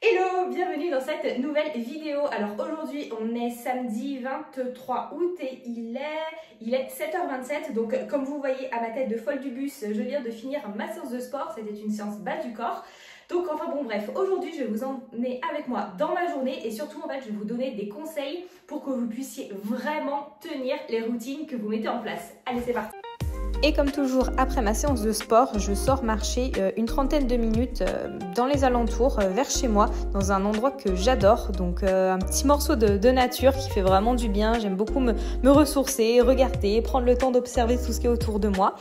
Hello, bienvenue dans cette nouvelle vidéo. Alors aujourd'hui on est samedi 23 août et il est 7h27. Donc comme vous voyez à ma tête de folle du bus, je viens de finir ma séance de sport. C'était une séance bas du corps. Donc enfin bon bref, aujourd'hui je vais vous emmener avec moi dans ma journée et surtout en fait je vais vous donner des conseils pour que vous puissiez vraiment tenir les routines que vous mettez en place. Allez, c'est parti. Et comme toujours, après ma séance de sport, je sors marcher une trentaine de minutes dans les alentours, vers chez moi, dans un endroit que j'adore. Donc un petit morceau de nature qui fait vraiment du bien. J'aime beaucoup me ressourcer, regarder, prendre le temps d'observer tout ce qui est autour de moi.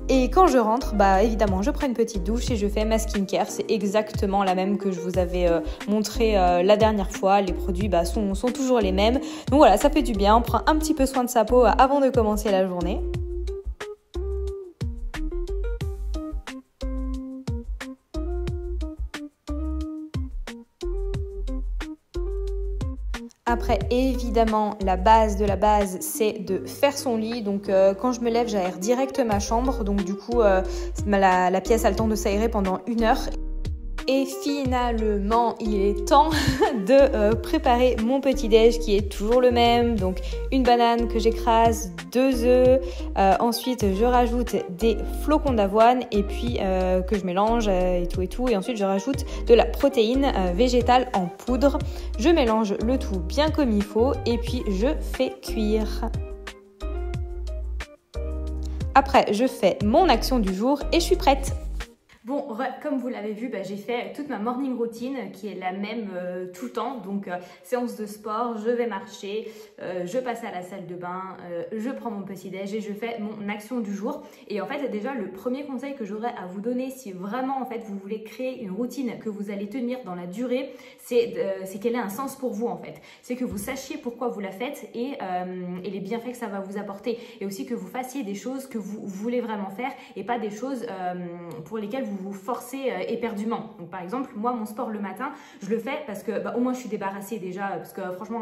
Et quand je rentre, évidemment, je prends une petite douche et je fais ma skincare. C'est exactement la même que je vous avais montré la dernière fois. Les produits sont toujours les mêmes. Donc voilà, ça fait du bien. On prend un petit peu soin de sa peau avant de commencer la journée. Après, évidemment, la base de la base, c'est de faire son lit. Donc, quand je me lève, j'aère direct ma chambre. Donc, du coup, la pièce a le temps de s'aérer pendant 1 heure. Et finalement, il est temps de préparer mon petit-déj qui est toujours le même. Donc, une banane que j'écrase, 2 œufs. Ensuite, je rajoute des flocons d'avoine et puis que je mélange et tout. Et ensuite, je rajoute de la protéine végétale en poudre. Je mélange le tout bien comme il faut et puis je fais cuire. Après, je fais mon action du jour et je suis prête. Bon, comme vous l'avez vu, j'ai fait toute ma morning routine qui est la même tout le temps. Donc, séance de sport, je vais marcher, je passe à la salle de bain, je prends mon petit déj et je fais mon action du jour. Et en fait, déjà, le premier conseil que j'aurais à vous donner, si vraiment en fait vous voulez créer une routine que vous allez tenir dans la durée, c'est qu'elle ait un sens pour vous en fait. C'est que vous sachiez pourquoi vous la faites et les bienfaits que ça va vous apporter. Et aussi que vous fassiez des choses que vous voulez vraiment faire et pas des choses pour lesquelles vous forcez éperdument. Donc par exemple, moi mon sport le matin, je le fais parce que au moins je suis débarrassée déjà, parce que franchement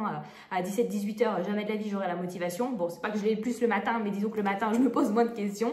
à 17-18 heures, jamais de la vie j'aurai la motivation. Bon, c'est pas que je l'ai plus le matin, mais disons que le matin je me pose moins de questions.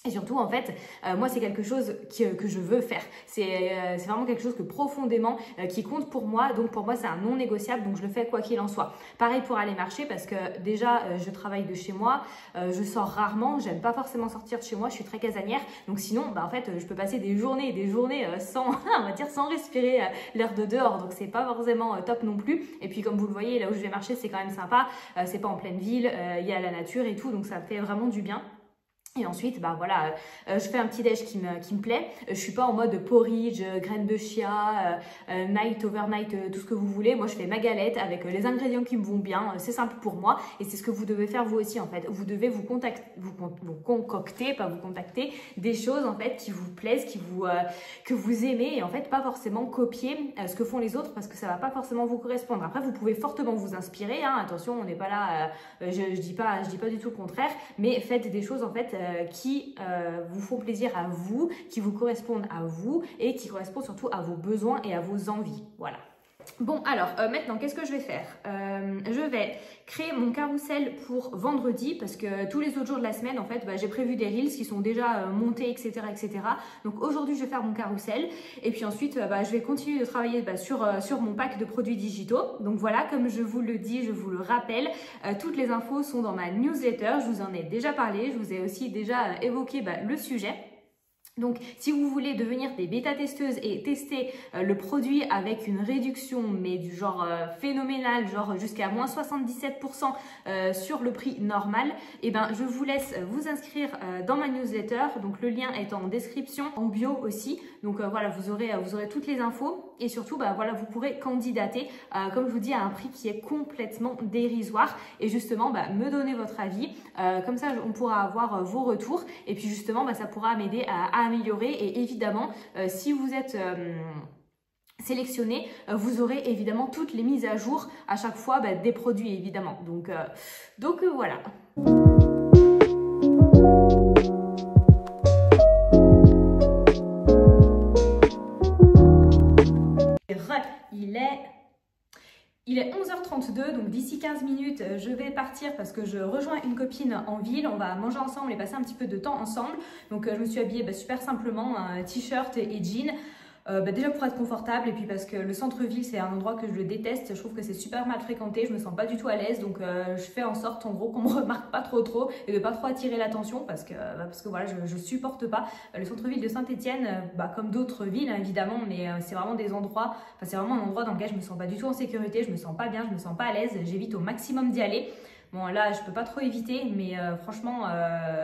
Et surtout, en fait, moi, c'est quelque chose que je veux faire. C'est vraiment quelque chose que profondément, qui compte pour moi. Donc, pour moi, c'est un non négociable. Donc, je le fais quoi qu'il en soit. Pareil pour aller marcher parce que déjà, je travaille de chez moi. Je sors rarement. J'aime pas forcément sortir de chez moi. Je suis très casanière. Donc, sinon, en fait, je peux passer des journées et des journées sans, on va dire, sans respirer l'air de dehors. Donc, c'est pas forcément top non plus. Et puis, comme vous le voyez, là où je vais marcher, c'est quand même sympa. C'est pas en pleine ville. Il y a la nature et tout. Donc, ça me fait vraiment du bien. Et ensuite, voilà, je fais un petit déj qui me plaît. Je suis pas en mode porridge, graines de chia, night, overnight, tout ce que vous voulez. Moi, je fais ma galette avec les ingrédients qui me vont bien. C'est simple pour moi et c'est ce que vous devez faire vous aussi en fait. Vous devez vous concocter, pas vous contacter, des choses en fait qui vous plaisent, que vous aimez et en fait pas forcément copier ce que font les autres parce que ça va pas forcément vous correspondre. Après, vous pouvez fortement vous inspirer. Hein. Attention, on n'est pas là. Je dis pas du tout le contraire, mais faites des choses en fait qui vous font plaisir à vous, qui vous correspondent à vous et qui correspondent surtout à vos besoins et à vos envies. Voilà. Bon, alors maintenant, qu'est-ce que je vais faire? Je vais créer mon carrousel pour vendredi parce que tous les autres jours de la semaine, en fait, j'ai prévu des reels qui sont déjà montés, etc., etc. Donc aujourd'hui, je vais faire mon carrousel et puis ensuite, je vais continuer de travailler sur mon pack de produits digitaux. Donc voilà, comme je vous le dis, je vous le rappelle, toutes les infos sont dans ma newsletter. Je vous en ai déjà parlé, je vous ai aussi déjà évoqué le sujet. Donc, si vous voulez devenir des bêta-testeuses et tester le produit avec une réduction, mais du genre phénoménal, genre jusqu'à moins 77% sur le prix normal, je vous laisse vous inscrire dans ma newsletter. Donc, le lien est en description, en bio aussi. Donc, voilà, vous aurez toutes les infos. Et surtout, voilà, vous pourrez candidater, comme je vous dis, à un prix qui est complètement dérisoire. Et justement, me donner votre avis. Comme ça, on pourra avoir vos retours. Et puis, justement, ça pourra m'aider à améliorer et évidemment si vous êtes sélectionné, vous aurez évidemment toutes les mises à jour à chaque fois des produits évidemment. Donc voilà. Il est 11h32, donc d'ici 15 minutes, je vais partir parce que je rejoins une copine en ville. On va manger ensemble et passer un petit peu de temps ensemble. Donc, je me suis habillée super simplement, un t-shirt et jean. Déjà pour être confortable et puis parce que le centre-ville c'est un endroit que je déteste, je trouve que c'est super mal fréquenté, je me sens pas du tout à l'aise, donc je fais en sorte en gros qu'on me remarque pas trop et de pas trop attirer l'attention parce que voilà je supporte pas. Le centre-ville de Saint-Étienne, comme d'autres villes hein, évidemment, mais c'est vraiment des endroits, c'est vraiment un endroit dans lequel je me sens pas du tout en sécurité, je me sens pas bien, je me sens pas à l'aise, j'évite au maximum d'y aller. Bon là je peux pas trop éviter mais franchement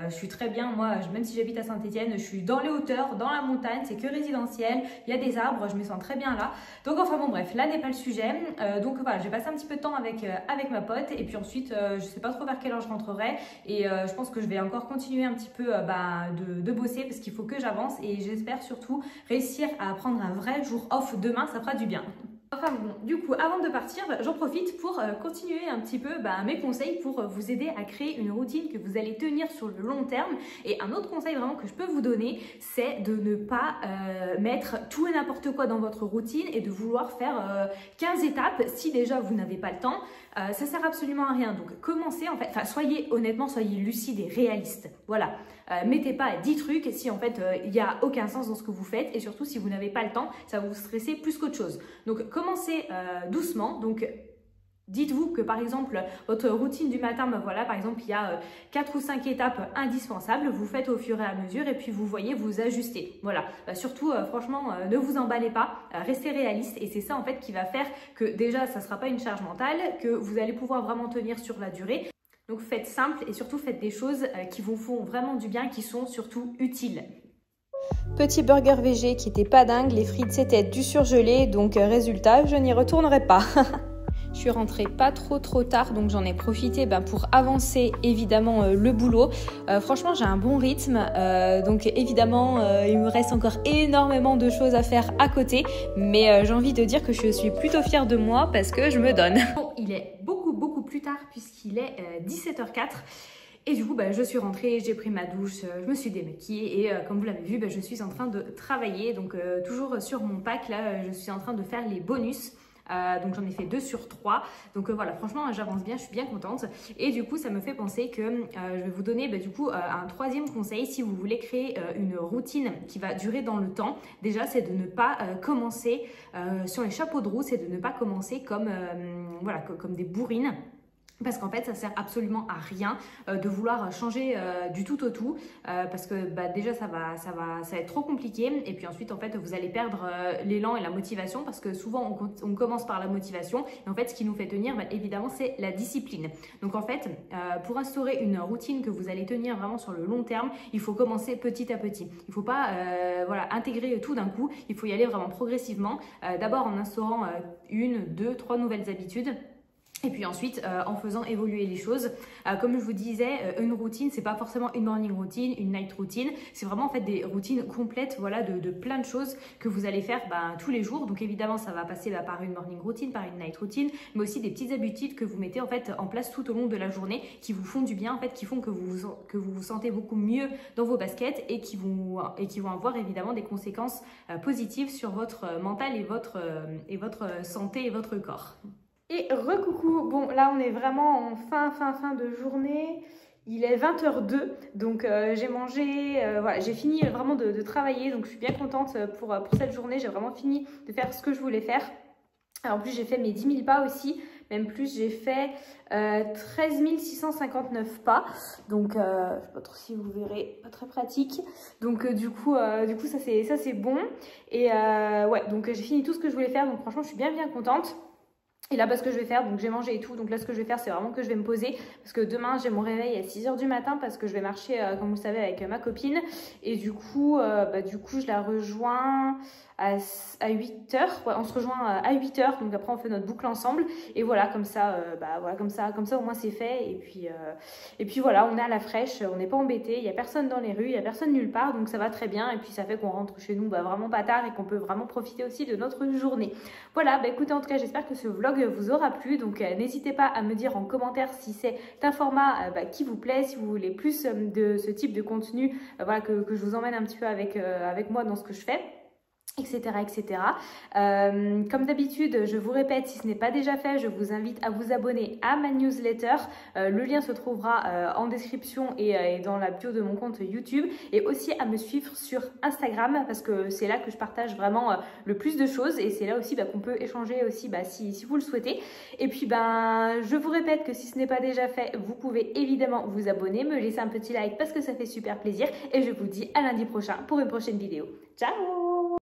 je suis très bien, moi même si j'habite à Saint-Étienne, je suis dans les hauteurs, dans la montagne, c'est que résidentiel, il y a des arbres, je me sens très bien là. Donc enfin bon bref, là n'est pas le sujet. Donc voilà, j'ai passé un petit peu de temps avec ma pote et puis ensuite je sais pas trop vers quelle heure je rentrerai et je pense que je vais encore continuer un petit peu de bosser parce qu'il faut que j'avance et j'espère surtout réussir à prendre un vrai jour off demain, ça fera du bien. Enfin bon, du coup, avant de partir, j'en profite pour continuer un petit peu mes conseils pour vous aider à créer une routine que vous allez tenir sur le long terme. Et un autre conseil vraiment que je peux vous donner, c'est de ne pas mettre tout et n'importe quoi dans votre routine et de vouloir faire 15 étapes si déjà vous n'avez pas le temps. Ça sert absolument à rien. Donc commencez en fait, soyez lucide et réaliste. Voilà. Mettez pas 10 trucs si en fait il n'y a aucun sens dans ce que vous faites et surtout si vous n'avez pas le temps, ça va vous stresser plus qu'autre chose. Donc commencez doucement. Donc dites-vous que par exemple votre routine du matin, voilà, par exemple il y a 4 ou 5 étapes indispensables, vous faites au fur et à mesure et puis vous voyez vous ajuster. Voilà, surtout franchement ne vous emballez pas, restez réaliste et c'est ça en fait qui va faire que déjà ça ne sera pas une charge mentale, que vous allez pouvoir vraiment tenir sur la durée. Donc faites simple et surtout faites des choses qui vous font vraiment du bien, qui sont surtout utiles. Petit burger végé qui était pas dingue, les frites c'était du surgelé, donc résultat, je n'y retournerai pas. Je suis rentrée pas trop tard, donc j'en ai profité pour avancer évidemment le boulot. Franchement, j'ai un bon rythme, donc évidemment, il me reste encore énormément de choses à faire à côté, mais j'ai envie de dire que je suis plutôt fière de moi parce que je me donne. Bon, il est beaucoup plus tard puisqu'il est 17h04. Et du coup, je suis rentrée, j'ai pris ma douche, je me suis démaquillée et comme vous l'avez vu, je suis en train de travailler. Donc toujours sur mon pack, là, je suis en train de faire les bonus. Donc j'en ai fait 2 sur 3. Donc voilà, franchement, j'avance bien, je suis bien contente. Et du coup, ça me fait penser que je vais vous donner du coup un troisième conseil si vous voulez créer une routine qui va durer dans le temps. Déjà, c'est de ne pas commencer sur les chapeaux de roue, c'est de ne pas commencer comme, comme des bourrines. Parce qu'en fait, ça sert absolument à rien de vouloir changer du tout au tout parce que déjà ça va être trop compliqué et puis ensuite en fait vous allez perdre l'élan et la motivation parce que souvent on commence par la motivation et en fait ce qui nous fait tenir évidemment c'est la discipline. Donc en fait pour instaurer une routine que vous allez tenir vraiment sur le long terme, il faut commencer petit à petit. Il ne faut pas intégrer tout d'un coup, il faut y aller vraiment progressivement. D'abord en instaurant 1, 2, 3 nouvelles habitudes. Et puis ensuite, en faisant évoluer les choses, comme je vous disais, une routine, c'est pas forcément une morning routine, une night routine, c'est vraiment en fait des routines complètes, voilà, de plein de choses que vous allez faire tous les jours. Donc évidemment, ça va passer par une morning routine, par une night routine, mais aussi des petites habitudes que vous mettez en fait en place tout au long de la journée, qui vous font du bien, en fait, qui font que vous vous sentez beaucoup mieux dans vos baskets et qui vont avoir évidemment des conséquences positives sur votre mental et votre santé et votre corps. Et recoucou, bon là on est vraiment en fin de journée, il est 20h02, donc j'ai mangé, j'ai fini vraiment de travailler, donc je suis bien contente pour cette journée, j'ai vraiment fini de faire ce que je voulais faire. Alors, en plus j'ai fait mes 10 000 pas aussi, même plus j'ai fait 13 659 pas, donc je sais pas trop si vous verrez, pas très pratique, donc du coup ça c'est bon, et donc j'ai fini tout ce que je voulais faire, donc franchement je suis bien contente. Et là, ce que je vais faire, donc j'ai mangé et tout, donc là ce que je vais faire c'est vraiment que je vais me poser parce que demain j'ai mon réveil à 6h du matin parce que je vais marcher comme vous le savez avec ma copine et du coup je la rejoins à 8h, on se rejoint à 8h, donc après on fait notre boucle ensemble et voilà comme ça au moins c'est fait et puis voilà, on est à la fraîche, on n'est pas embêté, il n'y a personne dans les rues, il n'y a personne nulle part, donc ça va très bien et puis ça fait qu'on rentre chez nous vraiment pas tard et qu'on peut vraiment profiter aussi de notre journée. Voilà, écoutez, en tout cas j'espère que ce vlog vous aura plu, donc n'hésitez pas à me dire en commentaire si c'est un format qui vous plaît, si vous voulez plus de ce type de contenu, que je vous emmène un petit peu avec moi dans ce que je fais. etc. etc. Comme d'habitude, je vous répète, si ce n'est pas déjà fait, je vous invite à vous abonner à ma newsletter. Le lien se trouvera en description et dans la bio de mon compte YouTube, et aussi à me suivre sur Instagram parce que c'est là que je partage vraiment le plus de choses, et c'est là aussi qu'on peut échanger aussi si vous le souhaitez. Et puis je vous répète que si ce n'est pas déjà fait, vous pouvez évidemment vous abonner, me laisser un petit like parce que ça fait super plaisir, et je vous dis à lundi prochain pour une prochaine vidéo. Ciao!